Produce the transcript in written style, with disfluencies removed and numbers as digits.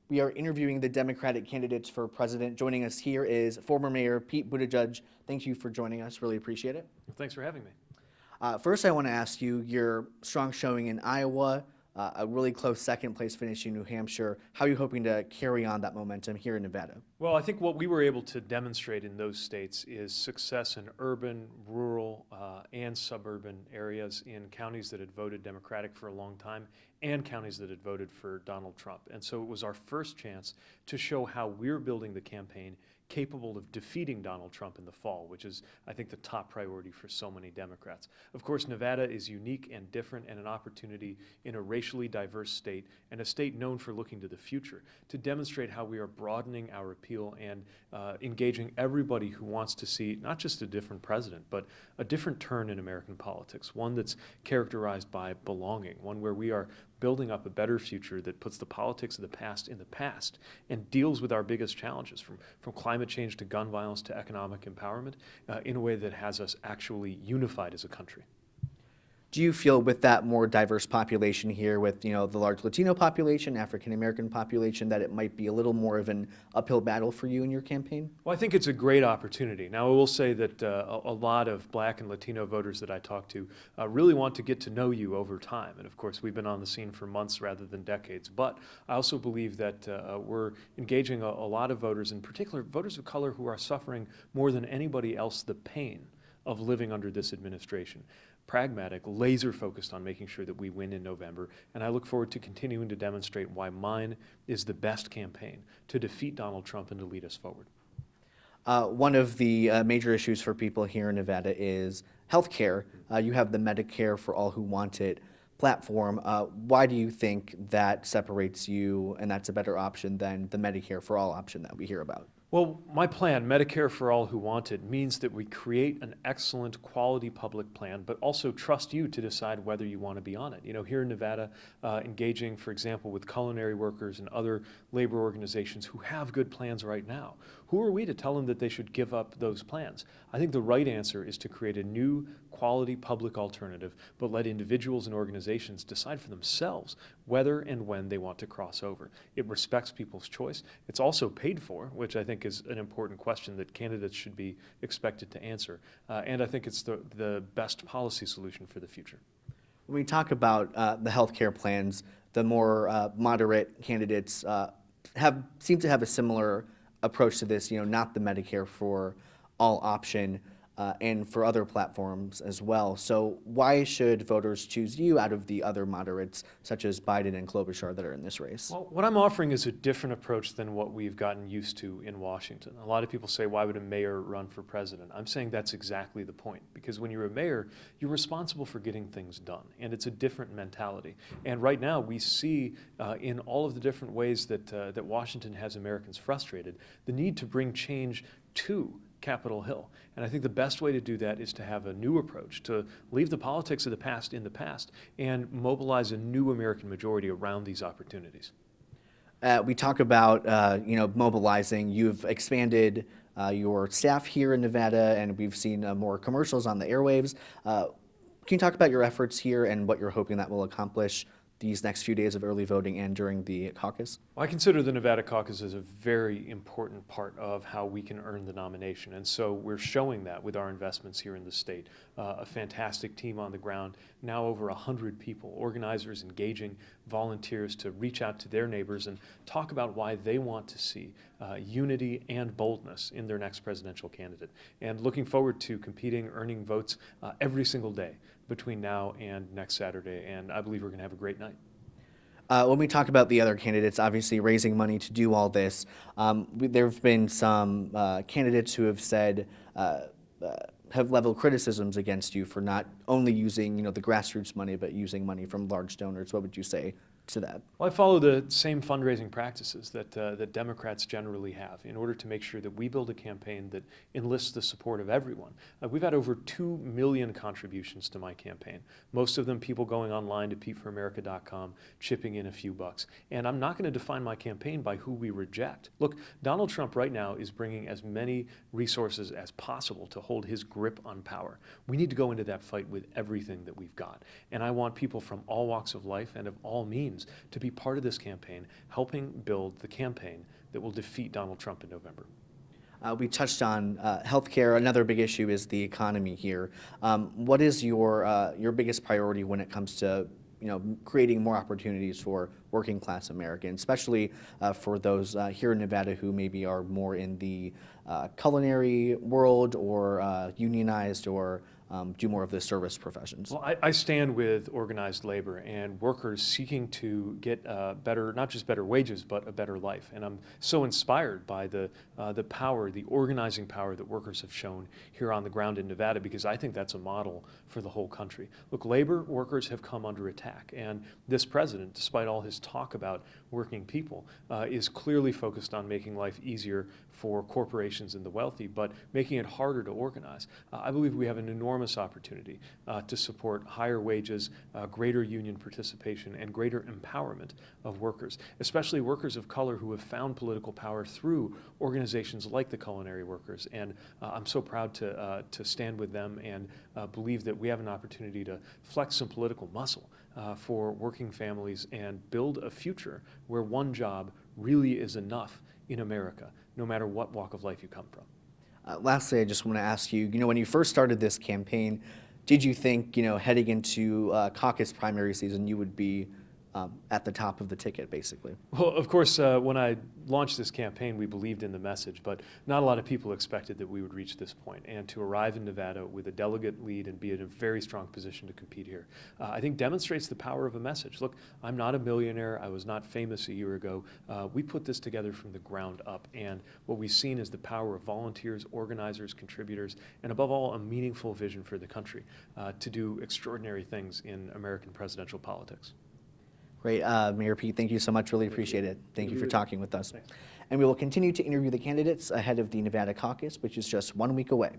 We are interviewing the Democratic candidates for president. Joining us here is former Mayor Pete Buttigieg. Thank you for joining us. Really appreciate it. Thanks for having me. First, I want to ask you your strong showing in Iowa, a really close second place finish in New Hampshire. How are you hoping to carry on that momentum here in Nevada? Well, I think what we were able to demonstrate in those states is success in urban, rural, and suburban areas in counties that had voted Democratic for a long time and counties that had voted for Donald Trump. And so it was our first chance to show how we're building the campaign capable of defeating Donald Trump in the fall, which is, I think, the top priority for so many Democrats. Of course, Nevada is unique and different and an opportunity in a racially diverse state and a state known for looking to the future to demonstrate how we are broadening our appeal and engaging everybody who wants to see not just a different president, but a different turn in American politics, one that's characterized by belonging, one where we are building up a better future that puts the politics of the past in the past and deals with our biggest challenges, from climate change to gun violence to economic empowerment, in a way that has us actually unified as a country. Do you feel with that more diverse population here, with the large Latino population, African American population, that it might be a little more of an uphill battle for you in your campaign? Well, I think it's a great opportunity. Now, I will say that a lot of Black and Latino voters that I talk to really want to get to know you over time. And of course, we've been on the scene for months rather than decades. But I also believe that we're engaging a lot of voters, in particular voters of color, who are suffering more than anybody else the pain of living under this administration. Pragmatic, laser focused on making sure that we win in November, and I look forward to continuing to demonstrate why mine is the best campaign to defeat Donald Trump and to lead us forward. One of the major issues for people here in Nevada is health care. You have the Medicare for All Who Want It platform. Why do you think that separates you and that's a better option than the Medicare for All option that we hear about? Well, my plan, Medicare for All Who Want It, means that we create an excellent quality public plan, but also trust you to decide whether you want to be on it. Here in Nevada, engaging, for example, with culinary workers and other labor organizations who have good plans right now. Who are we to tell them that they should give up those plans? I think the right answer is to create a new quality public alternative, but let individuals and organizations decide for themselves whether and when they want to cross over. It respects people's choice. It's also paid for, which I think is an important question that candidates should be expected to answer. And I think it's the best policy solution for the future. When we talk about the healthcare plans, the more moderate candidates seem to have a similar approach to this, not the Medicare for All option, and for other platforms as well. So why should voters choose you out of the other moderates, such as Biden and Klobuchar, that are in this race? Well, what I'm offering is a different approach than what we've gotten used to in Washington. A lot of people say, why would a mayor run for president? I'm saying that's exactly the point, because when you're a mayor, you're responsible for getting things done, and it's a different mentality. And right now, we see in all of the different ways that Washington has Americans frustrated, the need to bring change to Capitol Hill. And I think the best way to do that is to have a new approach, to leave the politics of the past in the past and mobilize a new American majority around these opportunities. We talk about mobilizing. You've expanded your staff here in Nevada, and we've seen more commercials on the airwaves. Can you talk about your efforts here and what you're hoping that will accomplish these next few days of early voting and during the caucus? Well, I consider the Nevada caucus as a very important part of how we can earn the nomination, and so we're showing that with our investments here in the state. A fantastic team on the ground, now over 100 people, organizers engaging volunteers to reach out to their neighbors and talk about why they want to see unity and boldness in their next presidential candidate. And looking forward to competing, earning votes every single day between now and next Saturday, and I believe we're going to have a great night. When we talk about the other candidates, obviously raising money to do all this, there have been some candidates who have said, have leveled criticisms against you for not only using the grassroots money, but using money from large donors. What would you say to that? Well, I follow the same fundraising practices that Democrats generally have in order to make sure that we build a campaign that enlists the support of everyone. We've had over 2 million contributions to my campaign, most of them people going online to PeteForAmerica.com, chipping in a few bucks. And I'm not going to define my campaign by who we reject. Look, Donald Trump right now is bringing as many resources as possible to hold his grip on power. We need to go into that fight with everything that we've got. And I want people from all walks of life and of all means students to be part of this campaign, helping build the campaign that will defeat Donald Trump in November. We touched on healthcare. Another big issue is the economy here. What is your biggest priority when it comes to creating more opportunities for working class Americans, especially for those here in Nevada who maybe are more in the culinary world or unionized or do more of the service professions? Well, I stand with organized labor and workers seeking to get better, not just better wages, but a better life. And I'm so inspired by the power, the organizing power that workers have shown here on the ground in Nevada, because I think that's a model for the whole country. Look, labor workers have come under attack, and this president, despite all his talk about working people, is clearly focused on making life easier for corporations and the wealthy, but making it harder to organize. I believe we have an enormous opportunity to support higher wages, greater union participation, and greater empowerment of workers, especially workers of color who have found political power through organizations like the Culinary Workers. And I'm so proud to stand with them and believe that we have an opportunity to flex some political muscle for working families and build a future where one job really is enough in America, no matter what walk of life you come from. Lastly, I just want to ask you, when you first started this campaign, did you think, heading into caucus primary season, you would be at the top of the ticket, basically? Well, of course, when I launched this campaign, we believed in the message, but not a lot of people expected that we would reach this point. And to arrive in Nevada with a delegate lead and be in a very strong position to compete here, I think demonstrates the power of a message. Look, I'm not a millionaire. I was not famous a year ago. We put this together from the ground up, and what we've seen is the power of volunteers, organizers, contributors, and above all, a meaningful vision for the country to do extraordinary things in American presidential politics. Great. Mayor Pete, thank you so much. Really appreciate it. Thank you for talking with us. Thanks. And we will continue to interview the candidates ahead of the Nevada caucus, which is just 1 week away.